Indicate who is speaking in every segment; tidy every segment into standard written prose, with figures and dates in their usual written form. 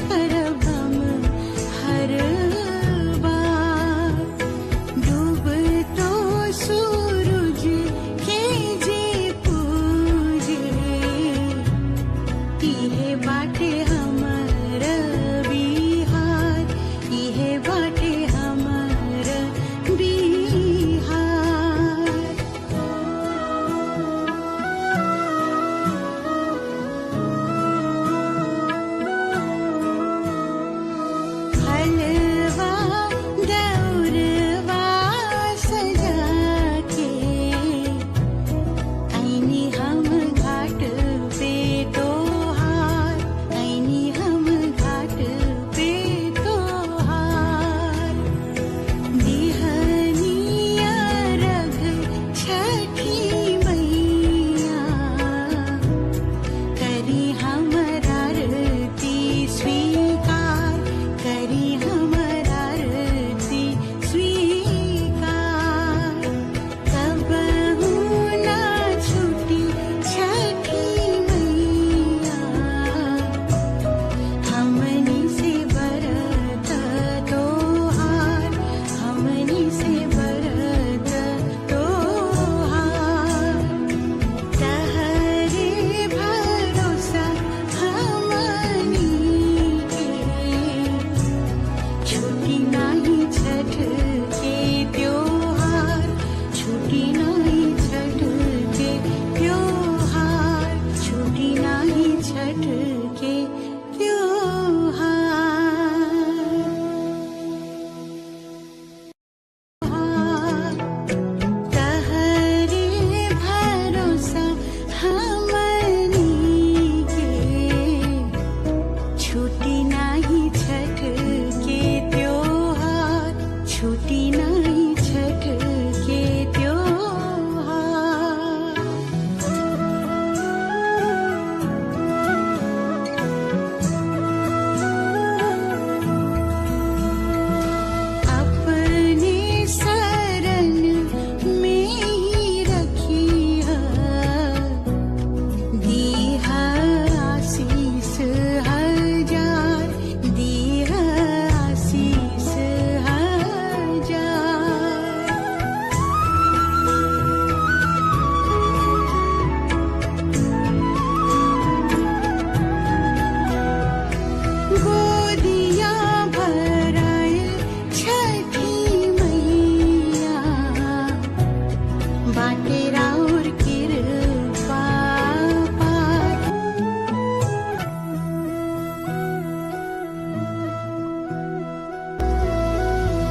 Speaker 1: करब हम हर बार। डूब तो सूरज के जे पूजे, इहे बाटे हमर बिहार, इहे बाटे हमर बिहार। हलवा दौरवा सजा के आईनी हम घाट पे तोहार, आईनी हम घाट पे तोहार। दिहनिया रघ छठी मैया, करी हमर आरती स्वीकार, करी हमर आरती स्वीकार। कबहू ना छूटी छठी मैया, हमनी से बरत तोहार, हमनी से बरत तोहार। तहरे भरोसा हमनी के, छूटी नाही छठ के त्योहार, छूटी नाही छठ के त्योहार, छूटी नाही छठ के त्योहार। तहरे भरोसा हमनी के, छूटी नाही छठ के त्योहार, छूटी नाही छठ के त्योहार। अपने शरण में ही रखिया, दीहा आशीष हजार, दीहा आशीष हजार। गोदिया भराए छठी मैया, बाटे राउर कृपा पार।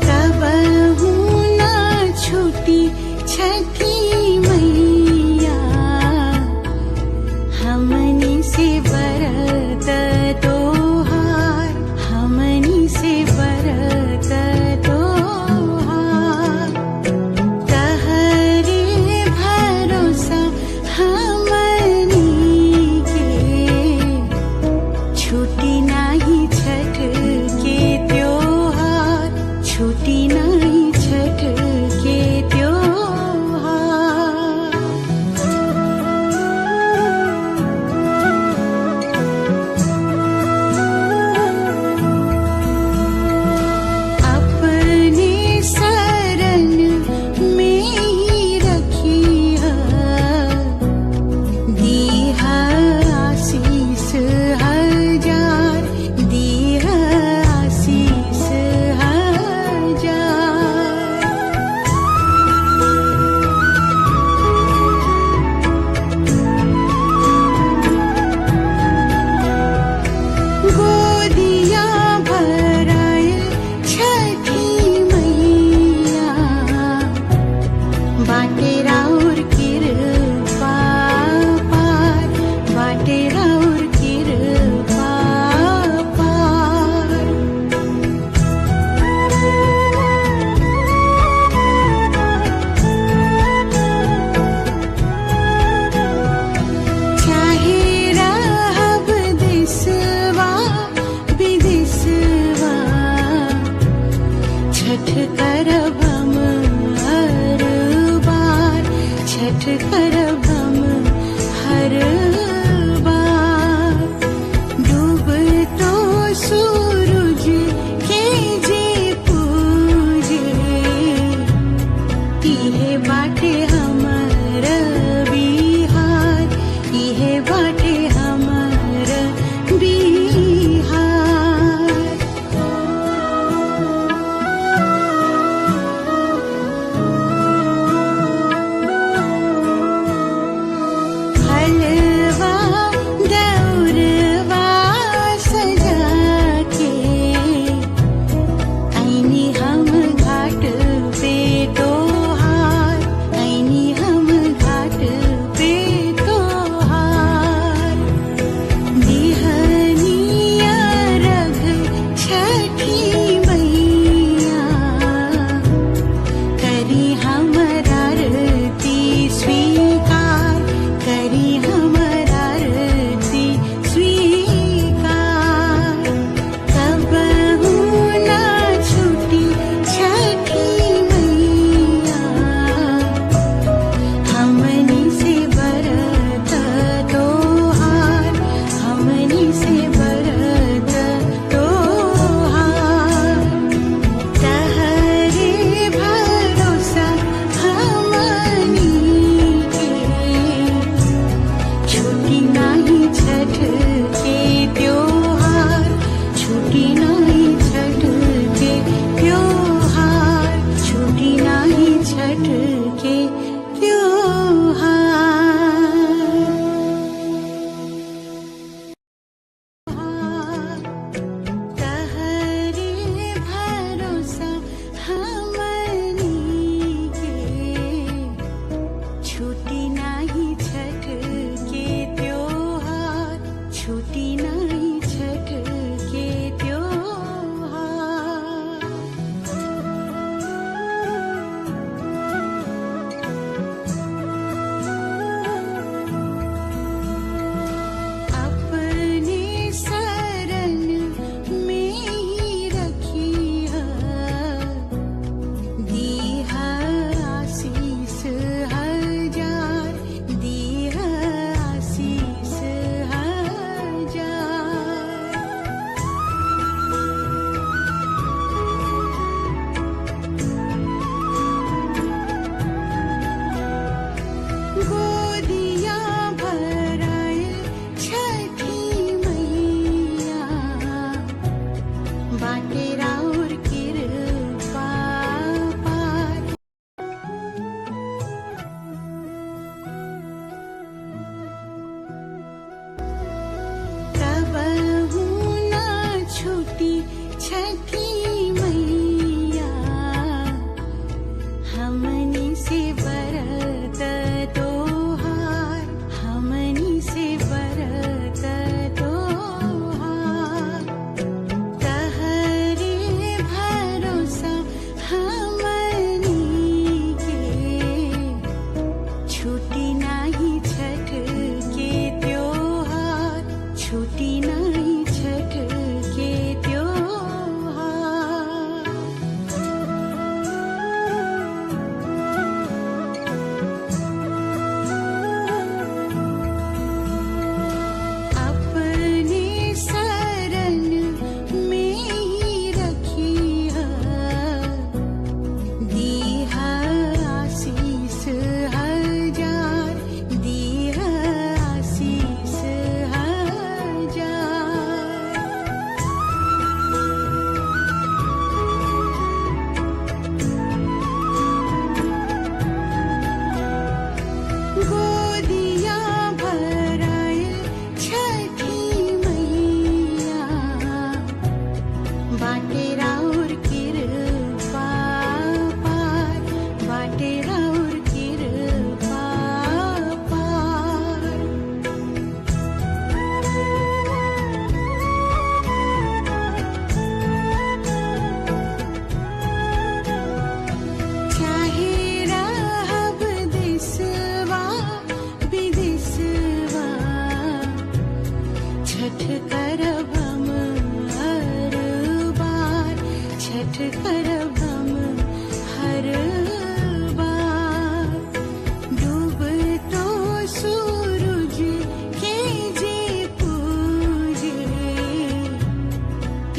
Speaker 1: कबहू ना छूटी छठी मैया, हमनी से बरत तोहार, हमनी से बरत तोहार। तहरे भरोसा हमनी के, छूटी नाही छठ के त्योहार, छूटी नाही छठ के त्योहार। अपने शरण में ही रखिया, दीहा आशीष हजार, दीहा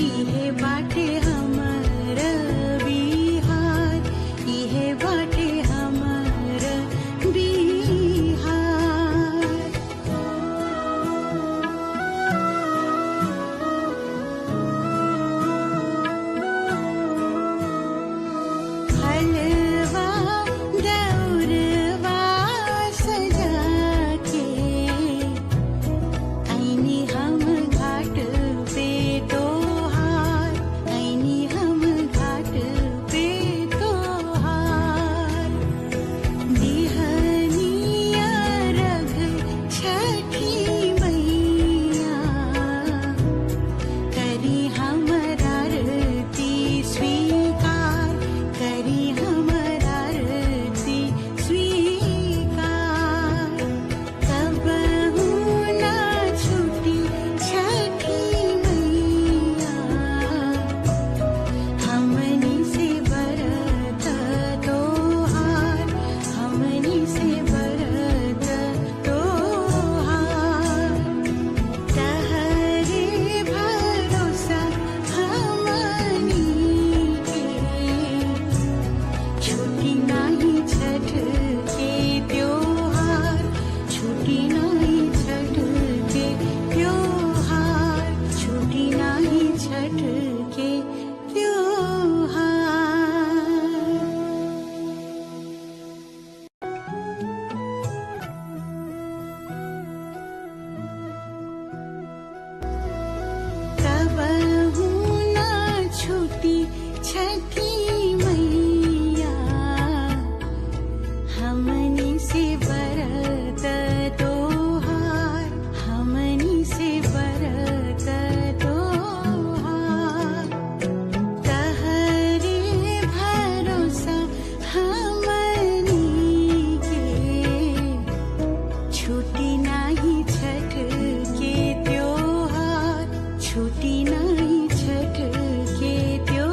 Speaker 1: इहे बाटे हमर बिहार, इहे बाटे हमर बिहार। हलवा दौरवा सजा के आईनी हम घाट पे तोहार, आईनी हम घाट पे तोहार। दिहनिया रघ छठी मैया, करी हमर आरती स्वीकार, करी हमर आरती स्वीकार। कबहू ना छूटी छठी मैया, हमनी से बरत तोहार, हमनी से बरत तोहार। तहरे भरोसा हमनी के, छूटी नाही छठ के त्योहार, छूटी नाही छठ के त्योहार, छूटी नाही छठ के त्योहार। कबहू ना छूटी छठी मैया, हमनी से बरत तोहार, हमनी से बरत तोहार। तहरे भरोसा हमनी के, छूटी नाही छठ के त्योहार, छूटी नाही छठ के त्योहार।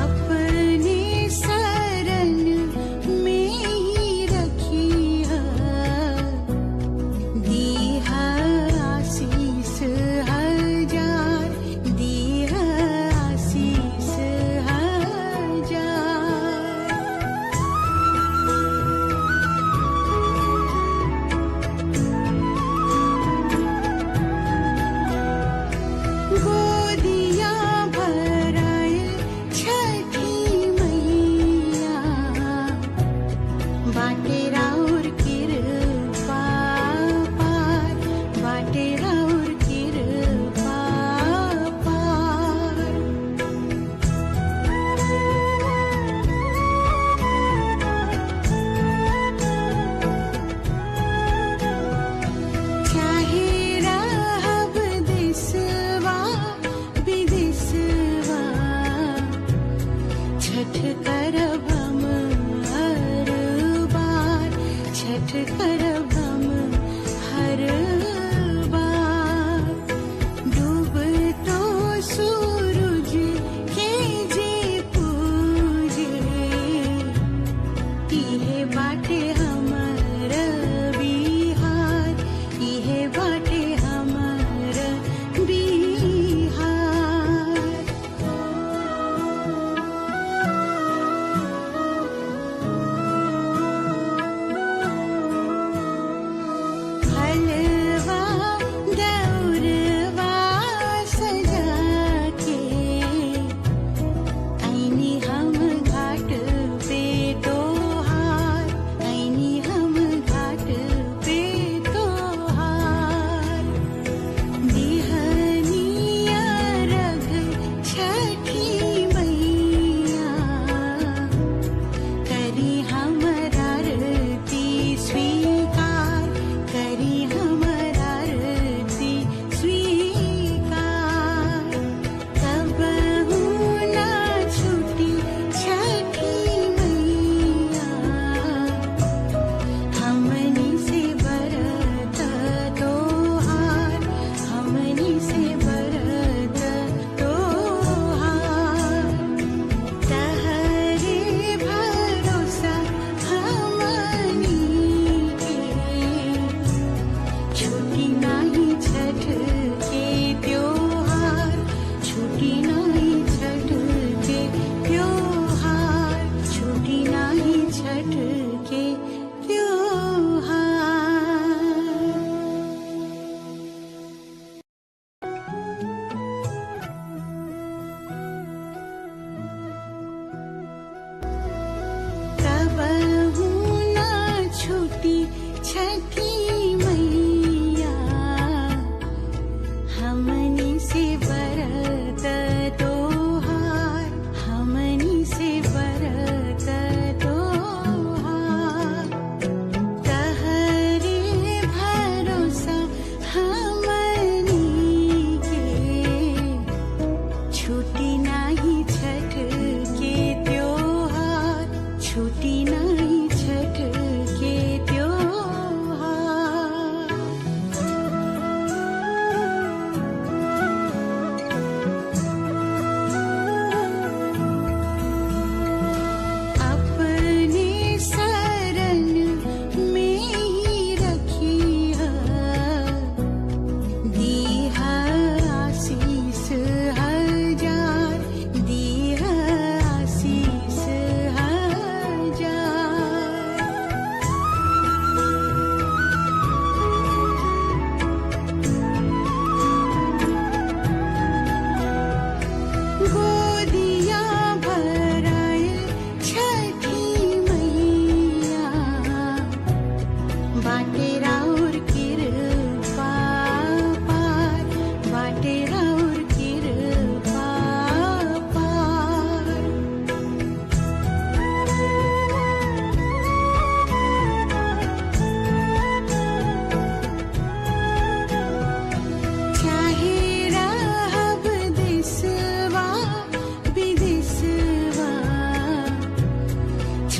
Speaker 1: अपने शरण में ही रखिया, दीहा आशीष हजार, दीहा आशीष हजार। गोदिया भराए छठी मैया, बाटे राउर कृपा पार, बाटे राउर कृपा पार। चाहे रहब देशवा विदेशवा, छठ करब हम हर बार, छठ करब हम हर बार। डूबतो सूरज के जे पूजे, इहे बाटे हमर बिहार, इहे बाटे हमर बिहार।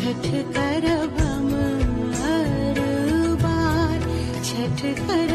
Speaker 1: छठ करब हम हर बार, छठ कर